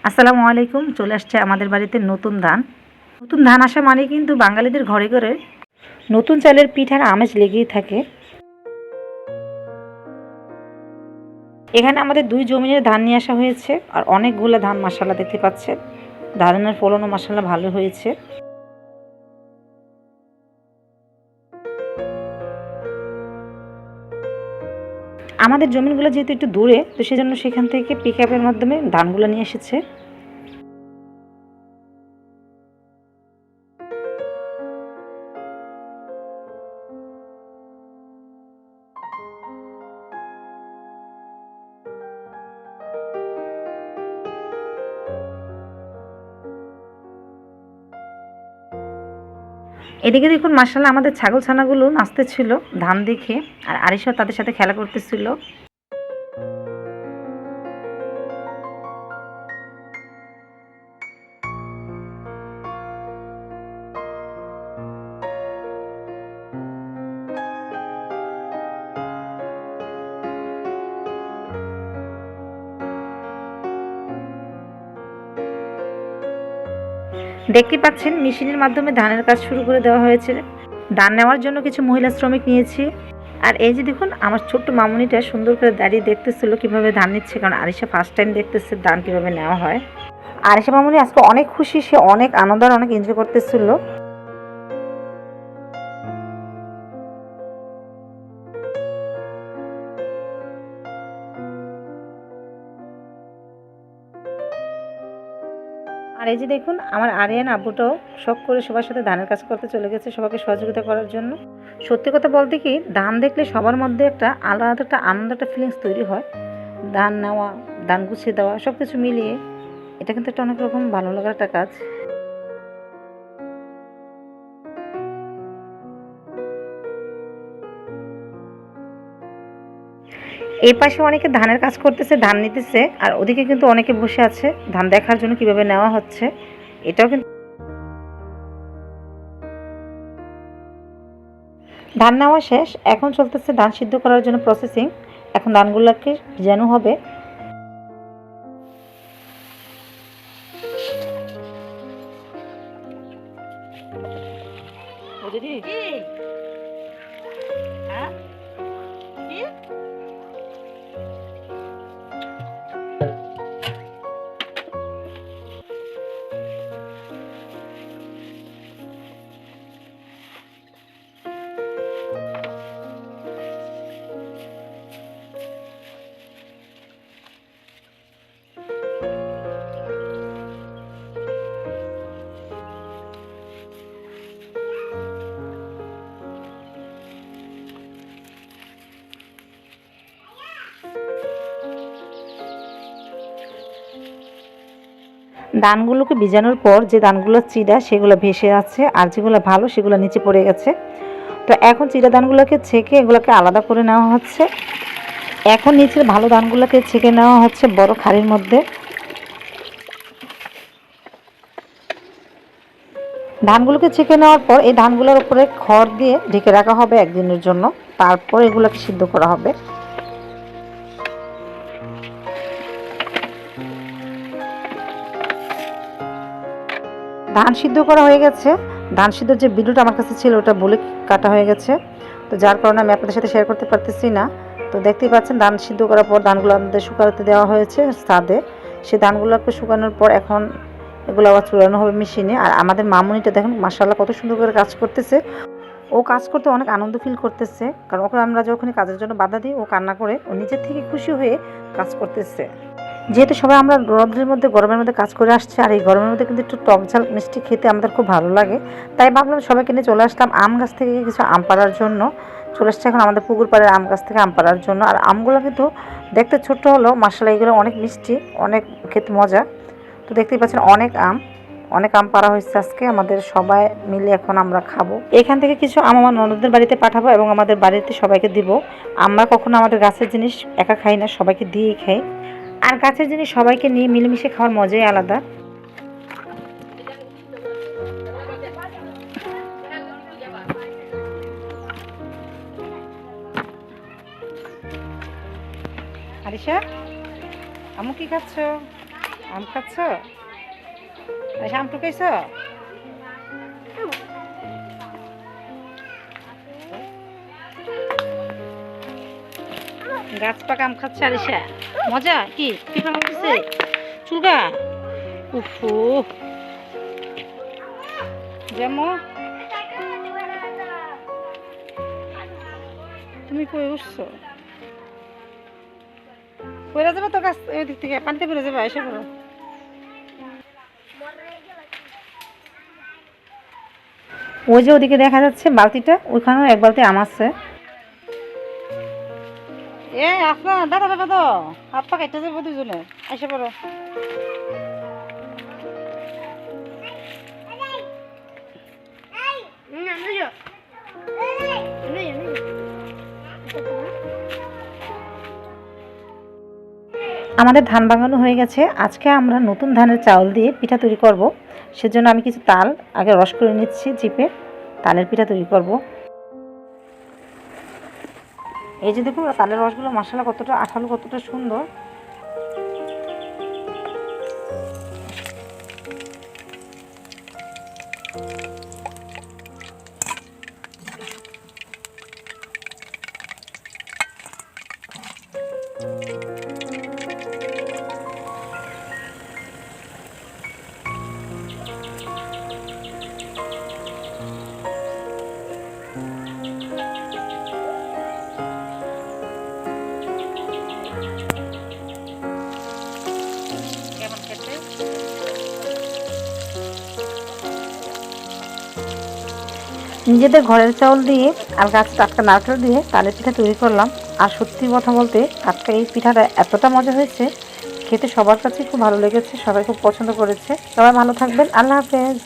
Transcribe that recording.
আসসালামু আলাইকুম। চলে আসছে আমাদের বাড়িতে নতুন ধান। নতুন ধান আসা মানে কিন্তু বাঙালিদের ঘরে ঘরে নতুন চালের পিঠার আমেজ লেগেই থাকে। এখানে আমাদের 2 জমিনের ধান নিয়ে আসা হয়েছে আর অনেকগুলো ধান মাশাআল্লাহ দেখতে পাচ্ছেন। ধানের ফলনও মাশাআল্লাহ ভালো হয়েছে। আমাদের জমিগুলো যেহেতু একটু দূরে, তো সেজন্য সেখান থেকে পিকআপের মাধ্যমে ধানগুলো নিয়ে এসেছে। এদিকে দেখুন মাশাআল্লাহ আমাদের ছাগল ছানাগুলো নাচতেছিল ধান দেখে, আর আরিশাও তাদের সাথে খেলা করতেছিল। দেখতে পাচ্ছেন মেশিনের মাধ্যমে ধানের কাজ শুরু করে দেওয়া হয়েছে। ধান নেওয়ার জন্য কিছু মহিলা শ্রমিক নিয়েছি। আর এই যে দেখুন আমার ছোট্ট মামুনিটা সুন্দর করে দাঁড়িয়ে দেখতেছিল কিভাবে ধান নিচ্ছে, কারণ আরিশা ফার্স্ট টাইম দেখতেছে ধান কিভাবে নেওয়া হয়। আরিশা মামুনি আজকে অনেক খুশি, সে অনেক আনন্দ আর অনেক এনজয় করতেছিল। আর এই যে দেখুন আমার আরিয়ান আব্বুটাও শখ করে সবার সাথে ধানের কাজ করতে চলে গেছে, সবাইকে সহযোগিতা করার জন্য। সত্যি কথা বলতে কি, ধান দেখলে সবার মধ্যে একটা আলাদা একটা আনন্দ, একটা ফিলিংস তৈরি হয়। ধান নেওয়া, ধান গুছিয়ে দেওয়া, সব কিছু মিলিয়ে এটা কিন্তু একটা অনেক রকম ভালো লাগার একটা কাজ। এই পাশে অনেকে ধানের কাজ করতেছে, ধান নিতেছে, আর ওদিকে কিন্তু অনেকে বসে আছে ধান দেখার জন্য কিভাবে নেওয়া হচ্ছে। এটাও কিন্তু ধান নেওয়া শেষ, এখন চলতেছে ধান সিদ্ধ করার জন্য প্রসেসিং। এখন ধানগুলোকে ভিজানো হবে। ধানগুলোকে ভিজানোর পর যে ধানগুলো চিড়া সেগুলো ভেসে আছে, আর যেগুলো ভালো সেগুলো নিচে পড়ে গেছে। তো এখন চিড়া ধানগুলোকে ছেঁকে এগুলোকে আলাদা করে নেওয়া হচ্ছে। এখন নিচের ভালো ধানগুলোকে ছেঁকে নেওয়া হচ্ছে বড় খাড়ির মধ্যে। ধানগুলোকে ছেঁকে নেওয়ার পর এই ধানগুলোর উপরে খড় দিয়ে ঢেকে রাখা হবে একদিনের জন্য, তারপর এগুলোকে সিদ্ধ করা হবে। ধান সিদ্ধ করা হয়ে গেছে। ধান সিদ্ধর যে ভিডিওটা আমার কাছে ছিল ওটা বলে কাটা হয়ে গেছে, তো যার কারণে আমি আপনাদের সাথে শেয়ার করতে পারতেছি না। তো দেখতেই পাচ্ছেন ধান সিদ্ধ করার পর ধানগুলো আমাদের শুকাতে দেওয়া হয়েছে ছাদে। সেই ধানগুলোকে শুকানোর পর এখন এগুলো আবার চুলানো হবে মেশিনে। আর আমাদের মামুনিটা দেখেন মাশাআল্লাহ কত সুন্দর করে কাজ করতেছে। ও কাজ করতে অনেক আনন্দ ফিল করতেছে, কারণ ওকে আমরা যখনই কাজের জন্য বাধা দিই ও কান্না করে, ও নিজের থেকে খুশি হয়ে কাজ করতেছে। যেহেতু সবাই আমরা রোদের মধ্যে গরমের মধ্যে কাজ করে আসছি, আর এই গরমের মধ্যে কিন্তু একটু টক ঝাল মিষ্টি খেতে আমাদের খুব ভালো লাগে, তাই ভাবলাম সবাইকে নিয়ে চলে আসলাম আম গাছ থেকে কিছু আম পাড়ার জন্য। চলে আসছে এখন আমাদের পুকুর পাড়ের আম গাছ থেকে আম পাড়ার জন্য। আর আমগুলো কিন্তু দেখতে ছোট্ট হলো, মাশাআল্লাহ এগুলো অনেক মিষ্টি, অনেক খেতে মজা। তো দেখতেই পাচ্ছেন অনেক আম পাড়া হয়েছে আজকে, আমাদের সবাই মিলে এখন আমরা খাবো। এখান থেকে কিছু আম আমার ননদদের বাড়িতে পাঠাবো এবং আমাদের বাড়িতে সবাইকে দিব। আমরা কখনো আমাদের গাছের জিনিস একা খাই না, সবাইকে দিয়েই খাই। আর গাছের জিনিস সবাইকে নিয়ে মিলেমিশে খাওয়ার মজাই আলাদা। আরিশা, আম্মু কি খাচ্ছ? আম খাচ্ছ? আম টুকাইছ? গাছ পাকা আম খাচ্ছে আরিশা, মজা কি পিঠা খাচ্ছে চুলকা? উফু যেমন তুমি কই উঠছো? পড়ে যাবে তো গাছ ওই দিক থেকে, পানিতে পড়ে যাবে, এসে পড়ো। ওই যে ওদিকে দেখা যাচ্ছে বালতিটা, ওইখানেও এক বালতি আম আছে। এ আপনার দাদা বাবা তো হাত পা কেটে যাবো দুজনে, এসে পড়ো। আমাদের ধান ভাঙানো হয়ে গেছে। আজকে আমরা নতুন ধানের চাউল দিয়ে পিঠা তৈরি করব। সেজন্য আমি কিছু তাল আগে রস করে নিচ্ছি চিপে, তালের পিঠা তৈরি করব। এই যে দেখুন তালের রসগুলো মাশাআল্লাহ কতটা আঠালো, কতটা সুন্দর। নিজেদের ঘরের চাউল দিয়ে আর গাছ টাটকা নারকেল দিয়ে তালের পিঠা তৈরি করলাম। আর সত্যি কথা বলতে টাটকা এই পিঠাটা এতটা মজা হয়েছে, খেতে সবার কাছে খুব ভালো লেগেছে, সবাই খুব পছন্দ করেছে। সবাই ভালো থাকবেন, আল্লাহ হাফেজ।